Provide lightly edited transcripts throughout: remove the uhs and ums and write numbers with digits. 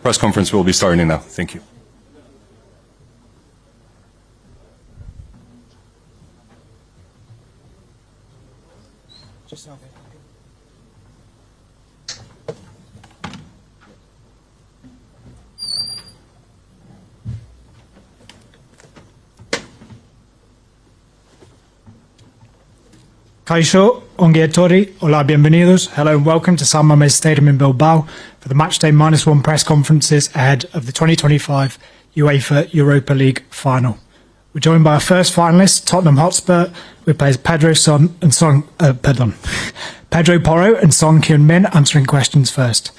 Press conference will be starting now. Thank you. Kaixo, ongi etorri, hola, bienvenidos, hello and welcome to San Mamés Stadium in Bilbao for the Matchday -1 press conferences ahead of the 2025 UEFA Europa League final. We're joined by our first finalist, Tottenham Hotspur, who plays Pedro Porro and Son Heung-min answering questions first.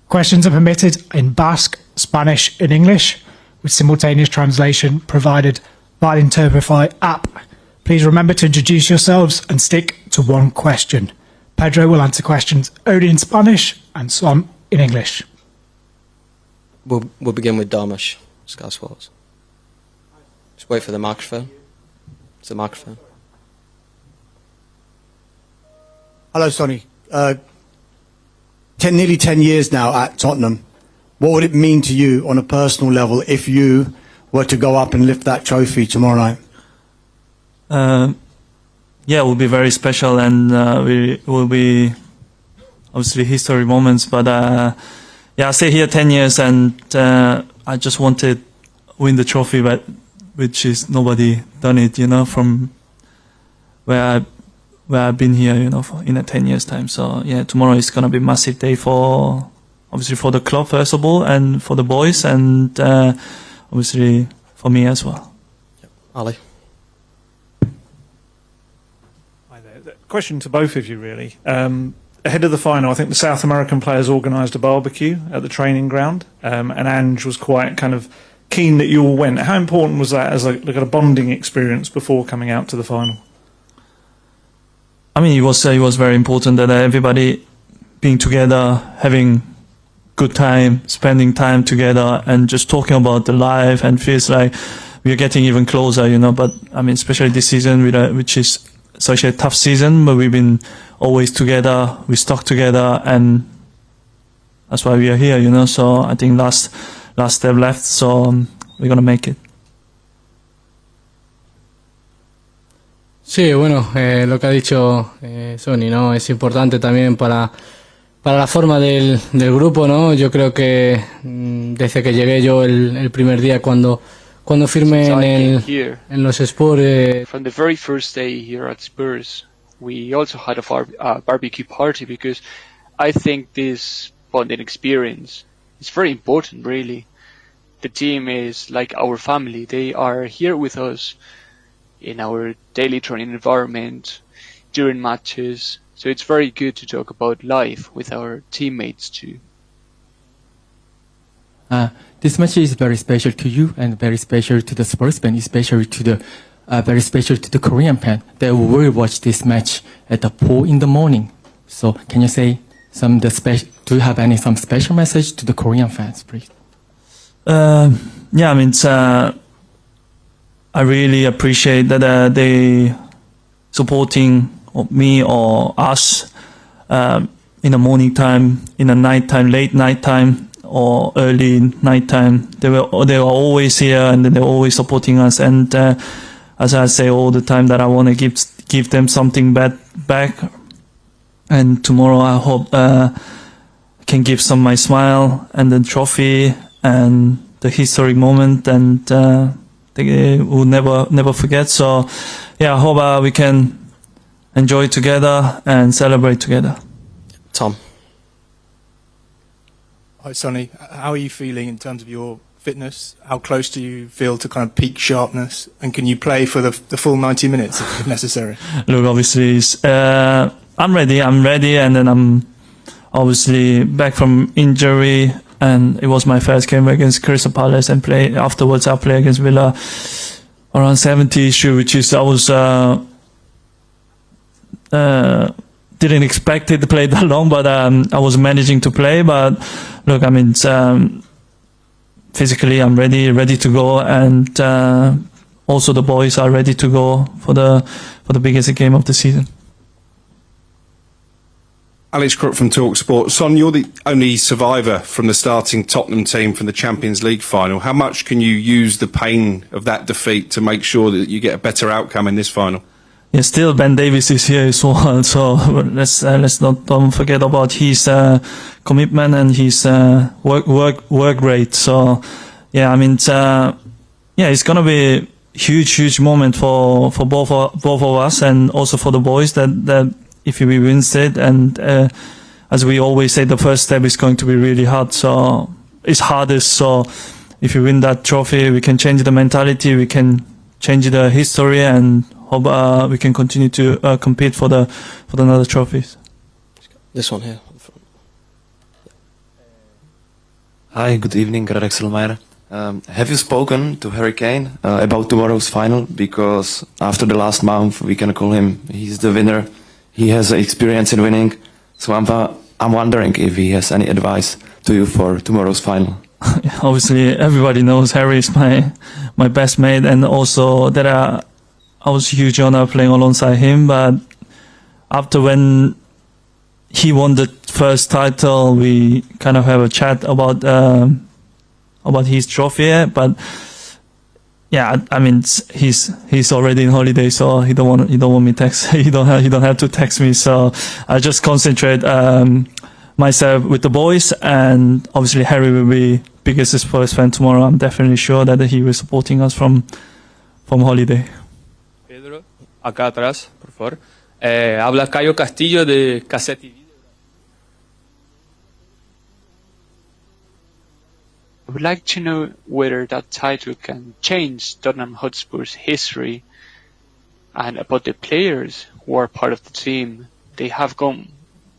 Questions are permitted in Basque, Spanish and English, with simultaneous translation provided by the Interprefy app. Please remember to introduce yourselves and stick to one question. Pedro will answer questions only in Spanish and Son in English. We'll begin with Darmish, Sky Sports. Just wait for the microphone. It's the microphone. Hello, Sonny. Nearly 10 years now at Tottenham. What would it mean to you on a personal level if you were to go up and lift that trophy tomorrow night? Yeah, it will be very special, and it will be obviously history moments. But yeah, I stay here 10 years, and I just wanted to win the trophy, but which is nobody done it, you know, from where I've been here, you know, in a 10 years time. So yeah, tomorrow is gonna be a massive day for obviously for the club first of all, and for the boys, and obviously for me as well. Yep. Ali. Question to both of you, really. Ahead of the final, I think the South American players organised a barbecue at the training ground, and Ange was quite kind of keen that you all went. How important was that as a bonding experience before coming out to the final? I mean, it was very important that everybody being together, having good time, spending time together, and just talking about the life, and feels like we're getting even closer, you know. But I mean, especially this season, which is such a tough season, but we've been always together, we stuck together, and that's why we are here, you know. So I think last step left, so we're gonna make it. Sí, bueno, lo que ha dicho Sonny, ¿no? Es importante también para la forma del grupo, ¿no? Yo creo que desde que llegué yo el primer día cuando firmé en los Spurs. From the very first day here at Spurs, we also had a barbecue party, because I think this bonding experience is very important, really. The team is like our family. They are here with us in our daily training environment, during matches. So it's very good to talk about life with our teammates too. This match is very special to you and very special to the Spurs fan, especially to the very special to the Korean fan that will watch this match at 4 in the morning. So can you say do you have some special message to the Korean fans, please? Yeah, I mean, I really appreciate that they supporting me or us in the morning time, in the night time, late night time, or early night time. They were always here, and they were always supporting us. And as I say all the time, that I want to give them something back. And tomorrow I hope I can give some my smile and the trophy and the historic moment, and they will never forget. So yeah, I hope we can enjoy together and celebrate together. Tom. Hi, Sonny. How are you feeling in terms of your fitness? How close do you feel to kind of peak sharpness? And can you play for the full 90 minutes if necessary? Look, obviously, I'm ready, and then I'm obviously back from injury, and it was my first game against Crystal Palace, and afterwards I play against Villa around 70 issue, which is I was didn't expect it to play that long, but I was managing to play. But look, I mean, physically I'm ready to go, and also the boys are ready to go for the biggest game of the season. Alex Crook from TalkSport. Son, you're the only survivor from the starting Tottenham team from the Champions League final. How much can you use the pain of that defeat to make sure that you get a better outcome in this final? Yeah, still Ben Davies is here as well, so let's not don't forget about his commitment and his work rate. So yeah, I mean, it's gonna be a huge moment for both of us and also for the boys that if we win it, and as we always say, the first step is going to be really hard. So it's hardest. So if we win that trophy, we can change the mentality, we can change the history, and hope we can continue to compete for the another trophies. This one here. Hi, good evening, Radek Silmeier. Have you spoken to Harry Kane about tomorrow's final? Because after the last month, we can call him, he's the winner. He has experience in winning. So I'm wondering if he has any advice to you for tomorrow's final. Obviously, everybody knows Harry is my best mate, and also that I was a huge honor playing alongside him. But after when he won the first title, we kind of have a chat about his trophy. But yeah, I mean, he's already on holiday, so he don't want me text. He don't have to text me. So I just concentrate myself with the boys, and obviously Harry will be biggest Spurs fan tomorrow. I'm definitely sure that he will supporting us from holiday. Pedro, acá atrás, por favor. Habla Caio Castillo de Cassette. I would like to know whether that title can change Tottenham Hotspur's history, and about the players who are part of the team. They have gone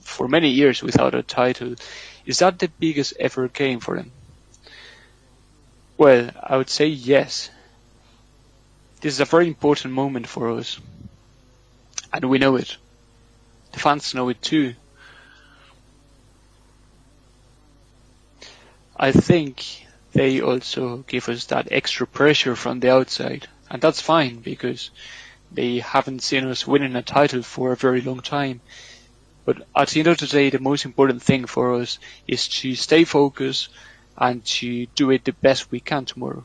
for many years without a title. Is that the biggest ever game for them? Well, I would say yes. This is a very important moment for us, and we know it. The fans know it too. I think they also give us that extra pressure from the outside, and that's fine because they haven't seen us winning a title for a very long time. But at the end of the day, the most important thing for us is to stay focused and to do it the best we can tomorrow.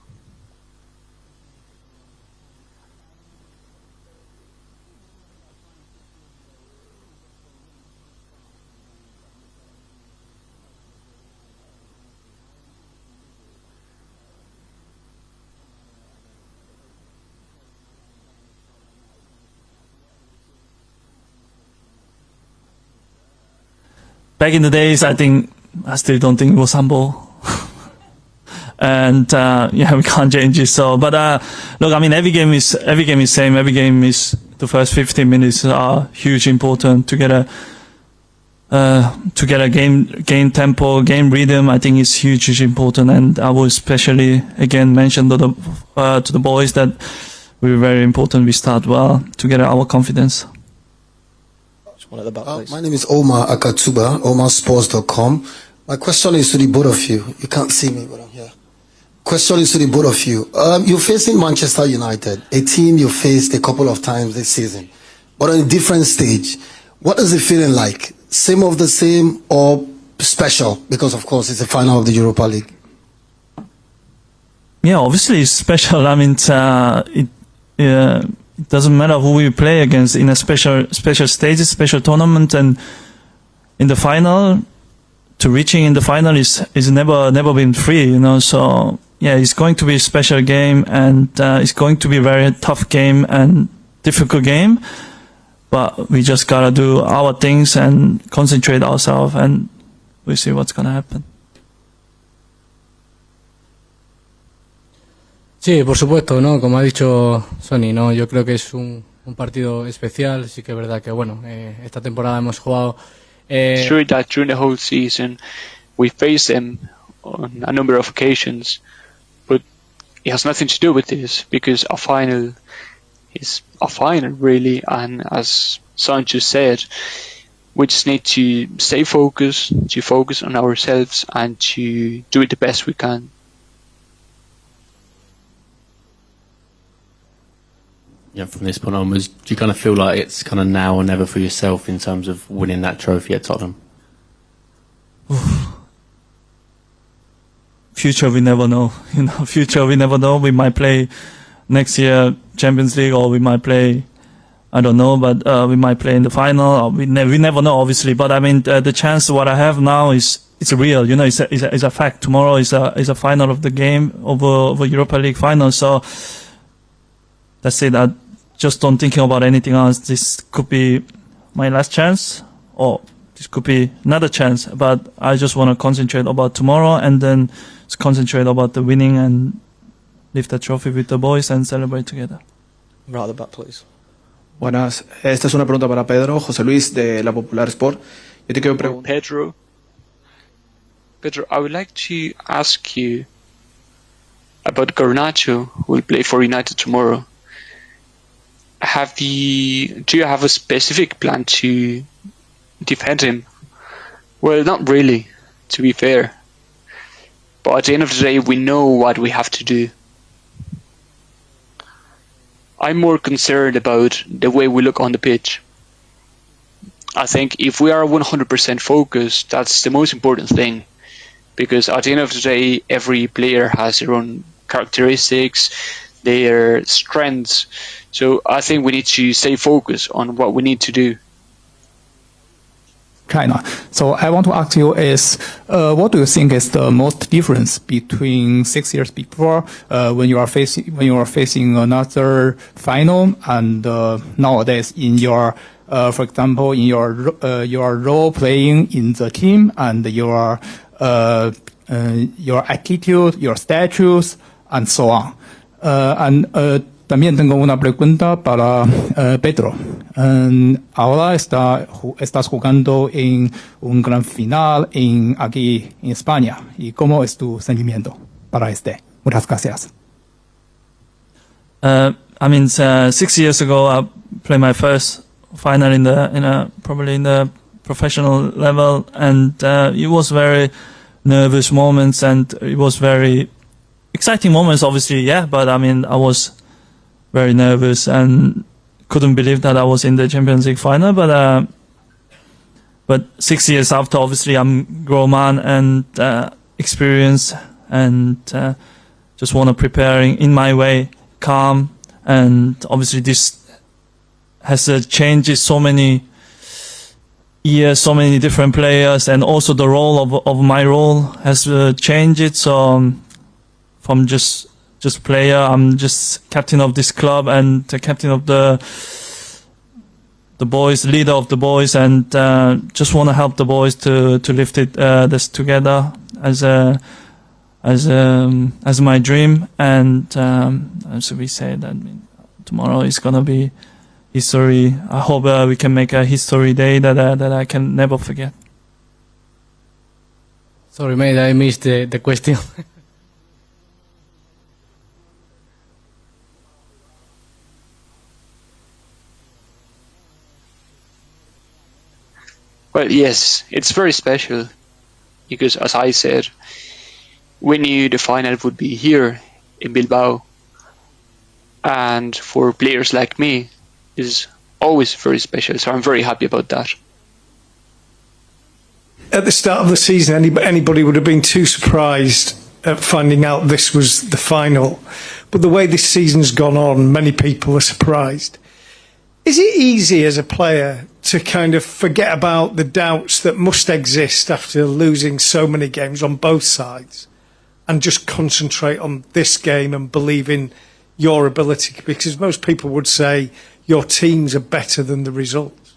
Back in the days, I still don't think it was humble. And we can't change it. So, but look, I mean, every game is same. Every game is the first 15 minutes are huge important to get a game tempo, game rhythm. I think it's huge important. And I will especially again mention to the boys that we're very important. We start well to get our confidence. One at the back, my name is Omar Akatsuba, BeanymanSports.com. My question is to the both of you. You can't see me, but I'm here. Question is to the both of you. You're facing Manchester United, a team you faced a couple of times this season, but on a different stage. What is it feeling like? Same of the same or special? Because, of course, it's the final of the Europa League. Yeah, obviously it's special. I mean, it doesn't matter who we play against in a special stages, special tournament, and in the final, to reaching in the final is never been free, you know. So yeah, it's going to be a special game, and it's going to be a very tough game and difficult game. But we just gotta do our things and concentrate ourselves, and we see what's gonna happen. Sí, por supuesto, ¿no? Como ha dicho Sonny, ¿no? Yo creo que es un partido especial. Sí que es verdad que, bueno, esta temporada hemos jugado... It's true that during the whole season we faced them on a number of occasions, but it has nothing to do with this, because a final is a final, really, and as Sancho said, we just need to stay focused, to focus on ourselves and to do it the best we can. from this point onwards, do you kind of feel like it's kind of now or never for yourself in terms of winning that trophy at Tottenham? Future we never know. Future we never know. We might play next year Champions League, or we might play, I don't know, but we might play in the final. Or we never know, obviously. But I mean, the chance what I have now it's real. It's a fact. Tomorrow is a final of the game over Europa League final. So that's it. I just don't thinking about anything else. This could be my last chance, or this could be another chance. But I just want to concentrate about tomorrow, and then concentrate about the winning and lift the trophy with the boys and celebrate together. Rather back, please. Buenas, esta es una pregunta para Pedro, José Luis de La Popular Sport. Yo te quiero preguntar. Pedro, I would like to ask you about Garnacho, who will play for United tomorrow. Do you have a specific plan to defend him? Well, not really, to be fair. But at the end of the day, we know what we have to do. I'm more concerned about the way we look on the pitch. I think if we are 100% focused, that's the most important thing. Because at the end of the day, every player has their own characteristics, their strengths. So I think we need to stay focused on what we need to do. China. So I want to ask you is, what do you think is the most difference between 6 years before, when you are facing another final, and nowadays in your, for example, in your role playing in the team, and your attitude, your statues, and so on. También tengo una pregunta para Pedro. Ahora estás jugando en un gran final aquí en España. ¿Y cómo es tu sentimiento para este? Muchas gracias. I mean, 6 years ago, I played my first final probably in the professional level, and it was very nervous moments, and it was very exciting moments, obviously, yeah. But I mean, I was very nervous and couldn't believe that I was in the Champions League final. But 6 years after, obviously, I'm grown man and experienced, and just want to prepare in my way, calm. And obviously, this has changed so many years, so many different players, and also the role of my role has changed. So from just player, I'm just captain of this club and the captain of the boys, leader of the boys, and just want to help the boys to lift this together as my dream. And as we say, that tomorrow is gonna be history. I hope we can make a history day that I can never forget. Sorry, mate, I missed the question. Well, yes, it's very special because, as I said, we knew the final would be here in Bilbao, and for players like me, is always very special. So I'm very happy about that. At the start of the season, anybody would have been too surprised at finding out this was the final. But the way this season's gone on, many people are surprised. Is it easy as a player to kind of forget about the doubts that must exist after losing so many games on both sides and just concentrate on this game and believe in your ability? Because most people would say your teams are better than the results.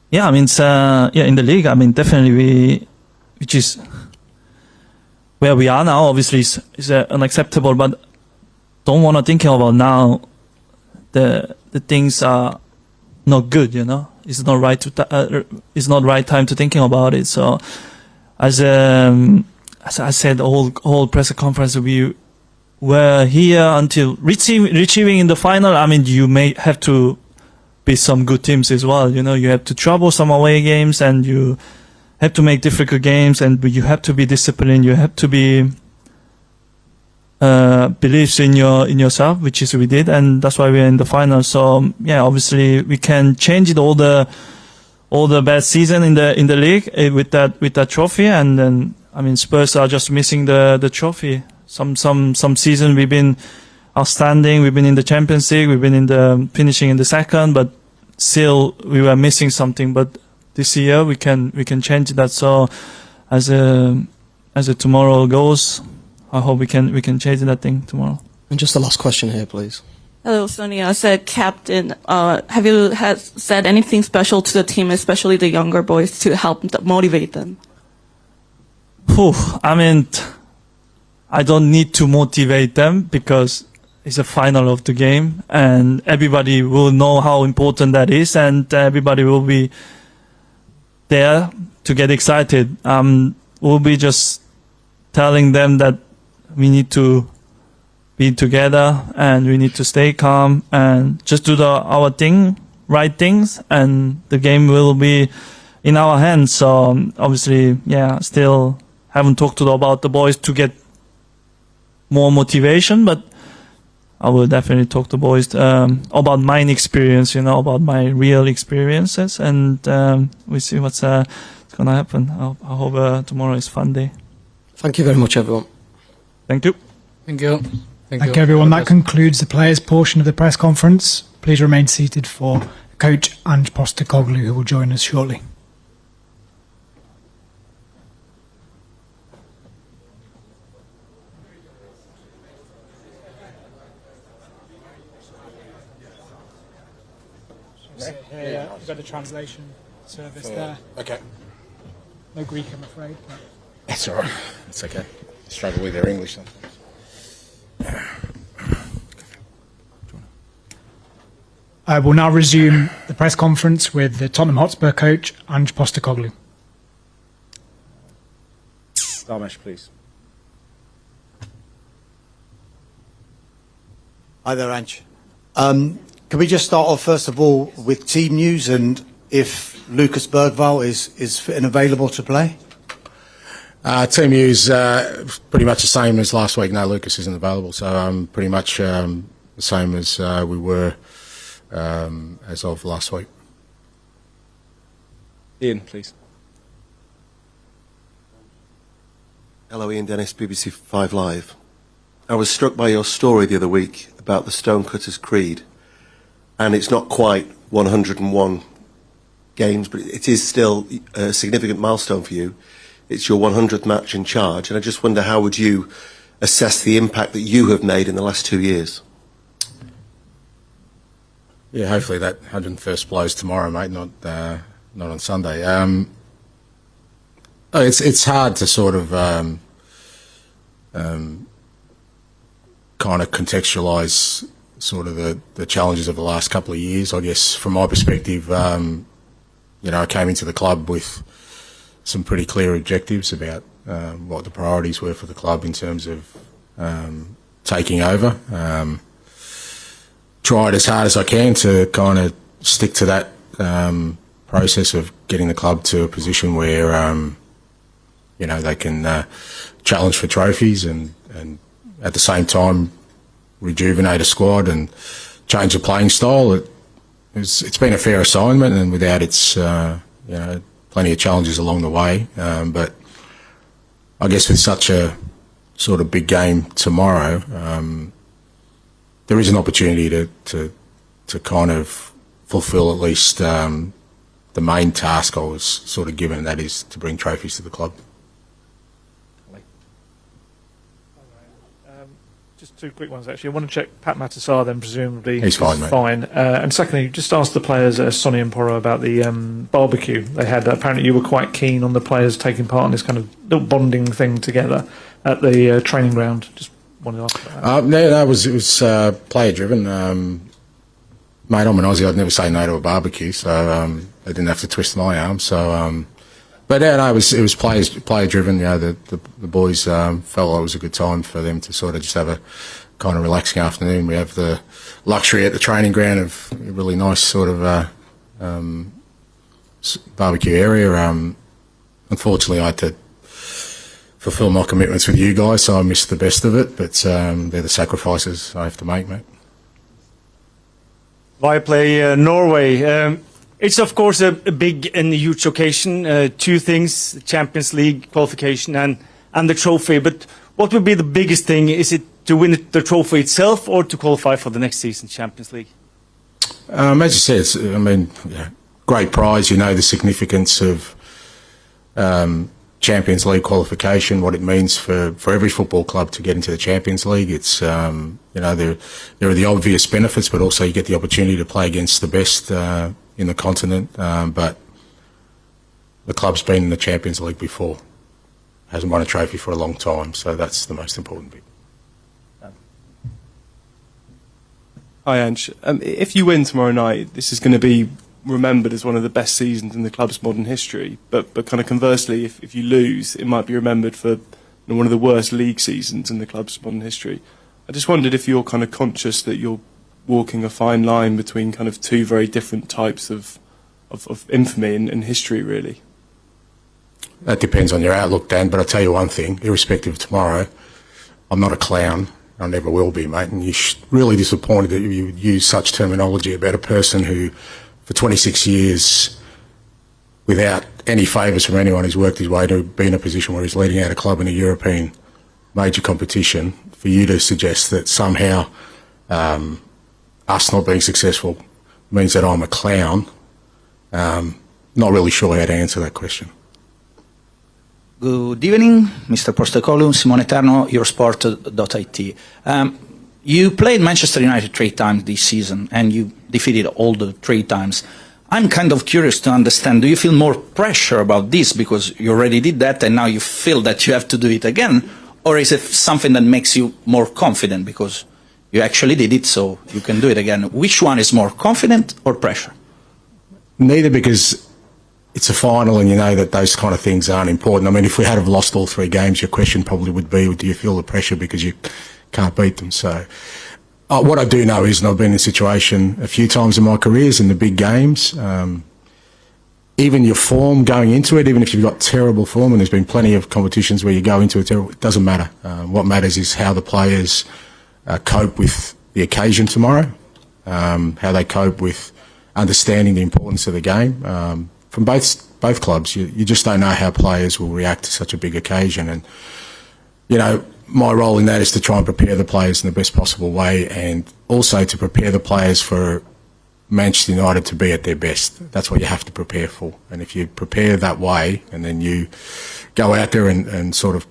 Yeah, I mean, in the league, I mean, definitely which is where we are now, obviously is unacceptable, but don't want to think about now the things are not good, It's not right it's not right time to thinking about it. So, as I said, the whole press conference, we were here until reaching in the final. I mean, you may have to beat some good teams as well. You have to trouble some away games, and you have to make difficult games, and you have to be disciplined. You have to be believes in yourself, which is we did, and that's why we're in the final. So yeah, obviously we can change it all the bad season in the league with that trophy, and then I mean Spurs are just missing the trophy. Some season we've been outstanding. We've been in the Champions League. We've been in the finishing in the second, but still we were missing something. But this year we can change that. So as a tomorrow goes, I hope we can change that thing tomorrow. And just the last question here, please. Hello, Sonia. I said, Captain, have you said anything special to the team, especially the younger boys, to help motivate them? I mean, I don't need to motivate them because it's a final of the game, and everybody will know how important that is, and everybody will be there to get excited. We'll be just telling them that we need to be together and we need to stay calm and just do our thing, right things, and the game will be in our hands. So obviously, yeah, still haven't talked about the boys to get more motivation, but I will definitely talk to boys about my experience, about my real experiences, and we see what's going to happen. I hope tomorrow is a fun day. Thank you very much, everyone. Thank you. Thank you. Thank you, everyone. That concludes the players' portion of the press conference. Please remain seated for Coach Ange Postecoglou, who will join us shortly. Yeah, you've got the translation service there. Okay. No Greek, I'm afraid. But... That's all right. It's okay. Struggle with their English sometimes. We'll now resume the press conference with the Tottenham Hotspur coach, Ange Postecoglou. Darmesh, please. Hi there, Ange. Can we just start off, first of all, with team news and if Lucas Bergvall is fit and available to play? Team news, pretty much the same as last week. No, Lucas isn't available, so pretty much the same as we were as of last week. Ian, please. Hello, Ian Dennis, BBC 5 Live. I was struck by your story the other week about the Stonecutter's Creed, and it's not quite 101 games, but it is still a significant milestone for you. It's your 100th match in charge, and I just wonder how would you assess the impact that you have made in the last 2 years? Yeah, hopefully that 101st blows tomorrow, mate, not on Sunday. It's hard to sort of kind of contextualise sort of the challenges of the last couple of years. I guess from my perspective, I came into the club with some pretty clear objectives about what the priorities were for the club in terms of taking over. Tried as hard as I can to kind of stick to that process of getting the club to a position where they can challenge for trophies and at the same time rejuvenate a squad and change the playing style. It's been a fair assignment, and without its plenty of challenges along the way. But I guess with such a sort of big game tomorrow, there is an opportunity to kind of fulfil at least the main task I was sort of given, and that is to bring trophies to the club. Just two quick ones, actually. I want to check Pat Matasar, then presumably he's fine, mate. Fine. And secondly, just ask the players, Sonny and Porro, about the barbecue they had. Apparently you were quite keen on the players taking part in this kind of little bonding thing together at the training ground. Just wanted to ask about that. It was player driven. Mate, I'm an Aussie. I'd never say no to a barbecue, so I didn't have to twist my arm. So, but yeah, no, it was player driven. The boys felt it was a good time for them to sort of just have a kind of relaxing afternoon. We have the luxury at the training ground of a really nice sort of barbecue area. Unfortunately, I had to fulfil my commitments with you guys, so I missed the best of it, but they're the sacrifices I have to make, mate. Viaplay Norway. It's of course a big and huge occasion. Two things: the Champions League qualification and the trophy. But what would be the biggest thing? Is it to win the trophy itself, or to qualify for the next season's Champions League? As you said, great prize. You know the significance of Champions League qualification, what it means for every football club to get into the Champions League. It's there are the obvious benefits, but also you get the opportunity to play against the best in the continent. But the club's been in the Champions League before, hasn't won a trophy for a long time, so that's the most important bit. Hi Ange, if you win tomorrow night, this is going to be remembered as one of the best seasons in the club's modern history, but kind of conversely, if you lose, it might be remembered for one of the worst league seasons in the club's modern history. I just wondered if you're kind of conscious that you're walking a fine line between kind of two very different types of infamy and history, really. That depends on your outlook, Dan, but I'll tell you one thing, irrespective of tomorrow, I'm not a clown. I never will be, mate, and you're really disappointed that you would use such terminology about a person who, for 26 years, without any favours from anyone, has worked his way to be in a position where he's leading out a club in a European major competition. For you to suggest that somehow us not being successful means that I'm a clown, not really sure how to answer that question. Good evening, Mr. Postecoglou, Simone Eterno, Eurosport.it. You played Manchester United 3 times this season, and you defeated all the 3 times. I'm kind of curious to understand, do you feel more pressure about this because you already did that and now you feel that you have to do it again? Or is it something that makes you more confident because you actually did it, so you can do it again? Which one is more, confident or pressure? Neither, because it's a final and you know that those kind of things aren't important. I mean, if we had have lost all 3 games, your question probably would be, do you feel the pressure because you can't beat them? So what I do know is, and I've been in a situation a few times in my careers in the big games, even your form going into it, even if you've got terrible form, and there's been plenty of competitions where you go into it doesn't matter. What matters is how the players cope with the occasion tomorrow, how they cope with understanding the importance of the game. From both clubs, you just don't know how players will react to such a big occasion. And, you know, my role in that is to try and prepare the players in the best possible way, and also to prepare the players for Manchester United to be at their best. That's what you have to prepare for. And if you prepare that way and then you go out there and sort of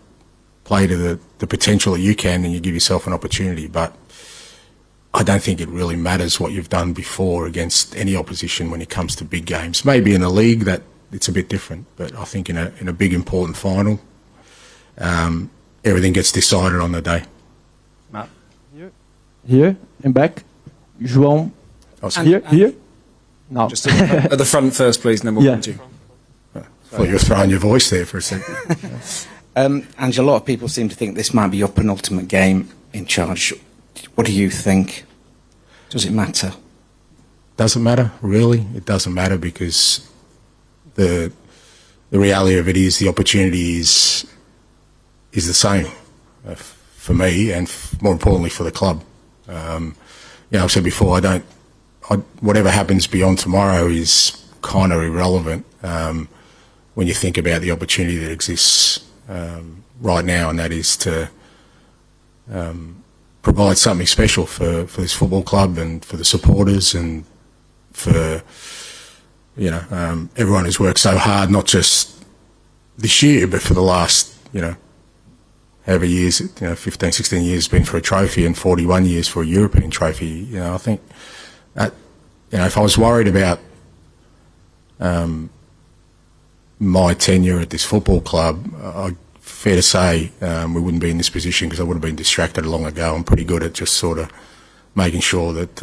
play to the potential that you can, then you give yourself an opportunity. But I don't think it really matters what you've done before against any opposition when it comes to big games. Maybe in a league that it's a bit different, but I think in a big important final, everything gets decided on the day. Matt. Here, in back. João. Here. No. Just at the front first, please, and then we'll come to you. I thought you were throwing your voice there for a second. Ange, a lot of people seem to think this might be your penultimate game in charge. What do you think? Does it matter? Doesn't matter, really. It doesn't matter, because the reality of it is the opportunity is the same for me, and more importantly for the club. I've said before, whatever happens beyond tomorrow is kind of irrelevant when you think about the opportunity that exists right now, and that is to provide something special for this football club and for the supporters and for everyone who's worked so hard, not just this year but for the last however years, 15, 16 years been for a trophy, and 41 years for a European trophy. I think that if I was worried about my tenure at this football club, fair to say we wouldn't be in this position, because I would have been distracted long ago. I'm pretty good at just sort of making sure that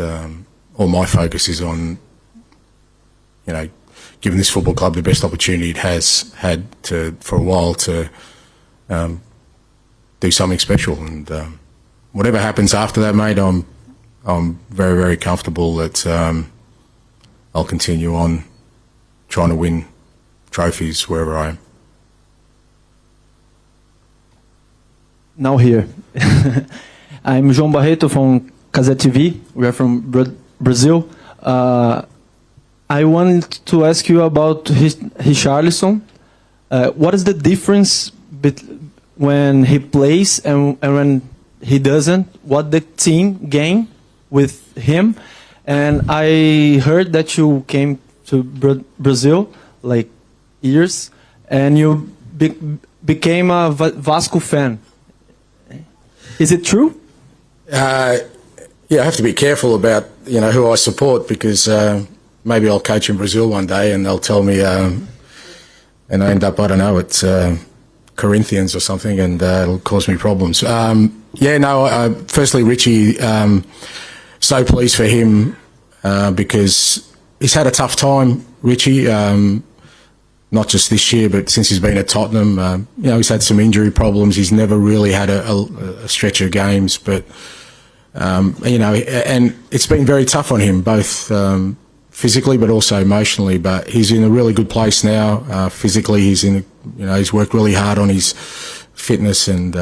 all my focus is on giving this football club the best opportunity it has had for a while to do something special. And whatever happens after that, mate, I'm very, very comfortable that I'll continue on trying to win trophies wherever I am. now here. I'm João Barreto from Casé TV. We are from Brazil. I want to ask you about Richarlison. What is the difference when he plays and when he doesn't? What the team gain with him? And I heard that you came to Brazil like years, and you became a Vasco fan. Is it true? Yeah, I have to be careful about who I support because maybe I'll coach in Brazil one day and they'll tell me, and I end up, I don't know, it's Corinthians or something, and it'll cause me problems. Firstly, Richie, so pleased for him because he's had a tough time, Richie, not just this year, but since he's been at Tottenham. He's had some injury problems. He's never really had a stretch of games, but, and it's been very tough on him, both physically but also emotionally. But he's in a really good place now. Physically, he's worked really hard on his fitness, and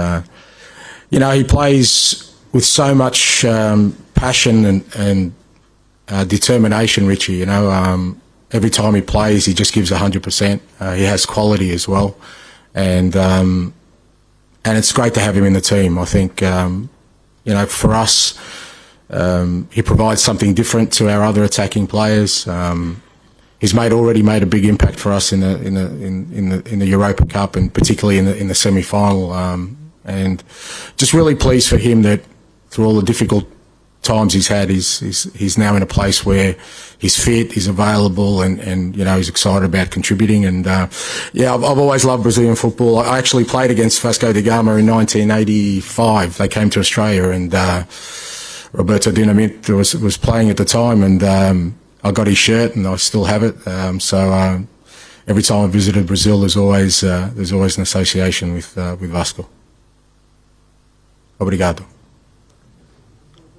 he plays with so much passion and determination. Richie, every time he plays, he just gives 100%. He has quality as well, and it's great to have him in the team. I think for us. He provides something different to our other attacking players. He's already made a big impact for us in the Europa Cup, and particularly in the semi-final. And just really pleased for him that through all the difficult times he's had, he's now in a place where he's fit, he's available, and he's excited about contributing. And I've always loved Brazilian football. I actually played against Vasco da Gama in 1985. They came to Australia, and Roberto Dinamite was playing at the time, and I got his shirt, and I still have it. So every time I visited Brazil, there's always an association with Vasco. Obrigado.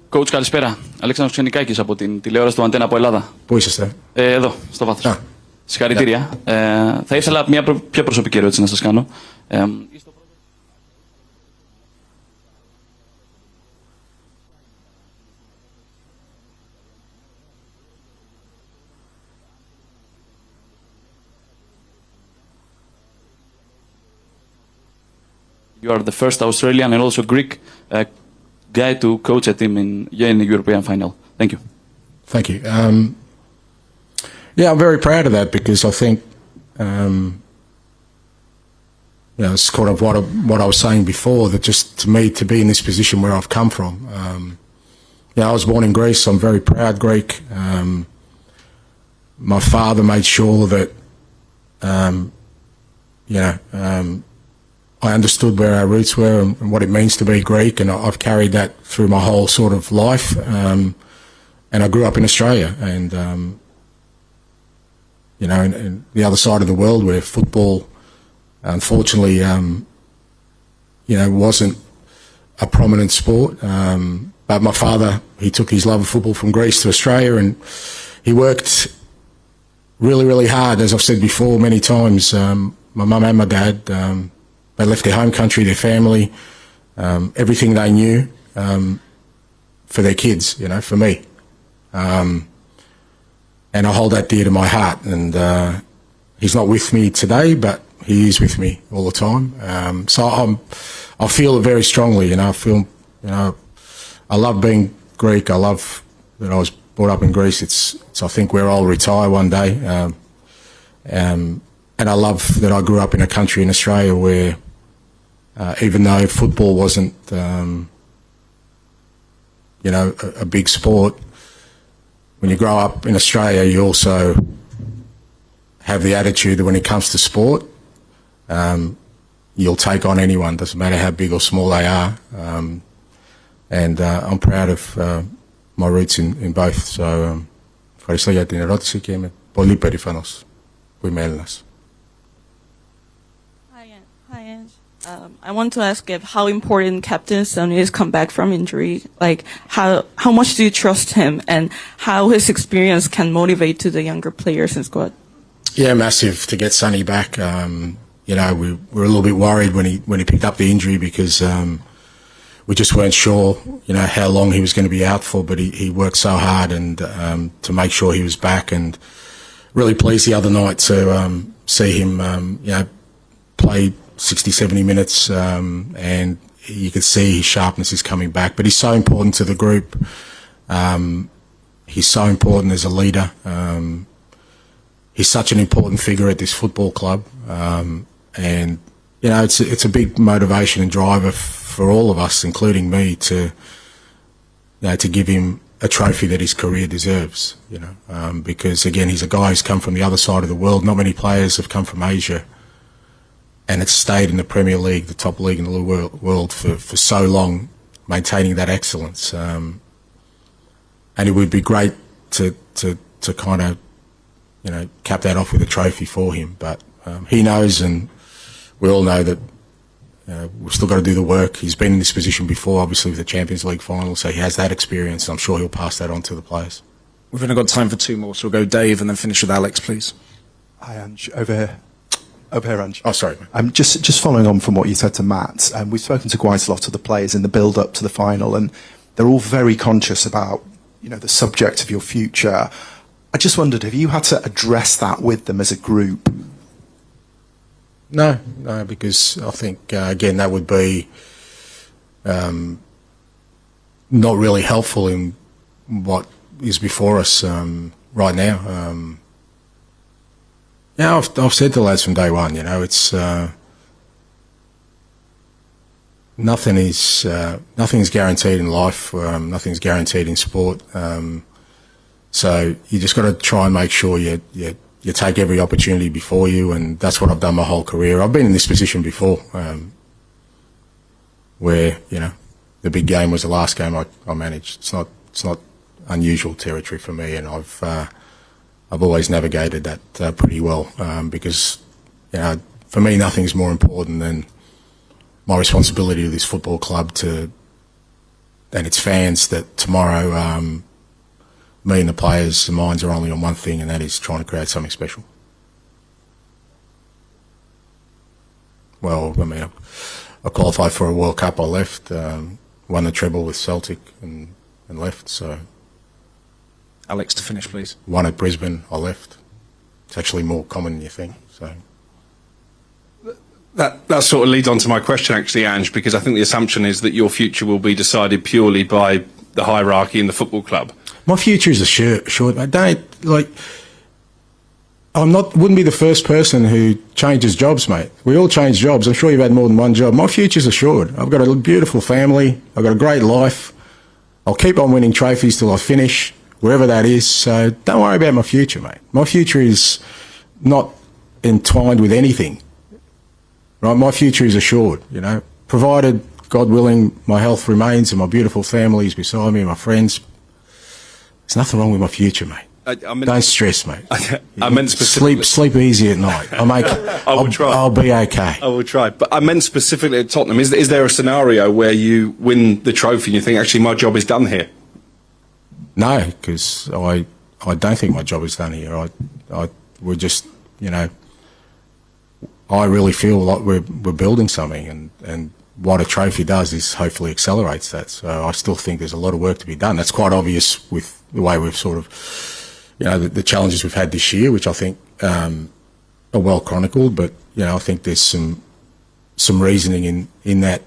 Coach, καλησπέρα. Αλέξανδρος Ξενικάκης από την τηλεόραση του Αντένα από Ελλάδα. Πού είσαστε? Εδώ, στο βάθος. Συγχαρητήρια. Θα ήθελα μια πιο προσωπική ερώτηση να σας κάνω. You are the first Australian and also Greek guy to coach a team in the European final. Thank you. Thank you. I'm very proud of that because I think, it's kind of what I was saying before, that just to me to be in this position where I've come from. I was born in Greece. I'm very proud Greek. My father made sure that, I understood where our roots were and what it means to be Greek, and I've carried that through my whole sort of life. And I grew up in Australia, and in the other side of the world where football, unfortunately, wasn't a prominent sport. But my father, he took his love of football from Greece to Australia, and he worked really, really hard. As I've said before many times, my mum and my dad, they left their home country, their family, everything they knew for their kids, for me. And I hold that dear to my heart. And he's not with me today, but he is with me all the time. So I feel it very strongly. I feel, I love being Greek. I love that I was brought up in Greece. It's I think where I'll retire one day. And I love that I grew up in a country in Australia where, even though football wasn't, a big sport, when you grow up in Australia, you also have the attitude that when it comes to sport, you'll take on anyone, doesn't matter how big or small they are. And I'm proud of my roots in both. So, ευχαριστώ για την ερώτηση και είμαι πολύ περήφανος που είμαι Έλληνας. Hi, Ange. I want to ask if how important Captain Son is come back from injury. Like, how much do you trust him, and how his experience can motivate to the younger players in squad? Yeah, massive to get Sonny back. We were a little bit worried when he picked up the injury because we just weren't sure, how long he was going to be out for, but he worked so hard and to make sure he was back, and really pleased the other night to see him, play 60, 70 minutes, and you could see his sharpness is coming back. But he's so important to the group. He's so important as a leader. He's such an important figure at this football club, and it's a big motivation and driver for all of us, including me, to give him a trophy that his career deserves. Because again, he's a guy who's come from the other side of the world. Not many players have come from Asia, and it's stayed in the Premier League, the top league in the world, for so long, maintaining that excellence. And it would be great to kind of cap that off with a trophy for him. But he knows, and we all know that we've still got to do the work. He's been in this position before, obviously, with the Champions League final, so he has that experience. I'm sure he'll pass that on to the players. We've only got time for two more, so we'll go Dave and then finish with Alex, please. Hi, Ange. Over here, Ange. Oh, sorry. Just following on from what you said to Matt, we've spoken to quite a lot of the players in the build-up to the final, and they're all very conscious about, the subject of your future. I just wondered, have you had to address that with them as a group? No, because I think, again, that would be not really helpful in what is before us right now. I've said to the lads from day one, it's nothing's guaranteed in life, nothing's guaranteed in sport. So you just got to try and make sure you take every opportunity before you, and that's what I've done my whole career. I've been in this position before, where the big game was the last game I managed. It's not unusual territory for me, and I've always navigated that pretty well, because for me nothing's more important than my responsibility to this football club and its fans. That tomorrow, me and the players' minds are only on one thing, and that is trying to create something special. Well, I qualified for a World Cup. I left, won the treble with Celtic, and left. So, Alex, to finish, please. Won at Brisbane. I left. It's actually more common than you think. So. That sort of leads on to my question, actually, Ange, because I think the assumption is that your future will be decided purely by the hierarchy in the football club. My future is assured. Wouldn't be the first person who changes jobs, mate. We all change jobs. I'm sure you've had more than one job. My future's assured. I've got a beautiful family. I've got a great life. I'll keep on winning trophies till I finish, wherever that is. So don't worry about my future, mate. My future is not entwined with anything. Right? My future is assured, provided, God willing, my health remains and my beautiful family is beside me and my friends. There's nothing wrong with my future, mate. Don't stress, mate. I meant specifically. Sleep easy at night. I will try. I'll be okay. I will try. But I meant specifically at Tottenham. Is there a scenario where you win the trophy and you think, actually, my job is done here? No, because I don't think my job is done here. We're just, I really feel like we're building something, and what a trophy does is hopefully accelerates that. So I still think there's a lot of work to be done. That's quite obvious with the way we've sort of, the challenges we've had this year, which I think are well chronicled. But I think there's some reasoning in that,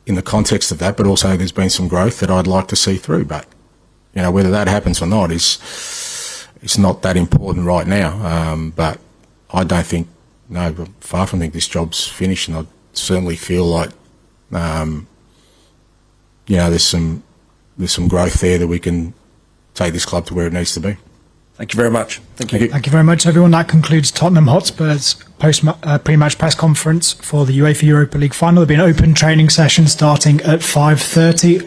in the context of that. But also there's been some growth that I'd like to see through. But whether that happens or not is not that important right now. But I don't think, far from think this job's finished, and I certainly feel like there's some growth there that we can take this club to where it needs to be. Thank you very much. Thank you. Thank you very much, everyone. That concludes Tottenham Hotspur's pre-match press conference for the UEFA Europa League final. There'll be an open training session starting at 5:30.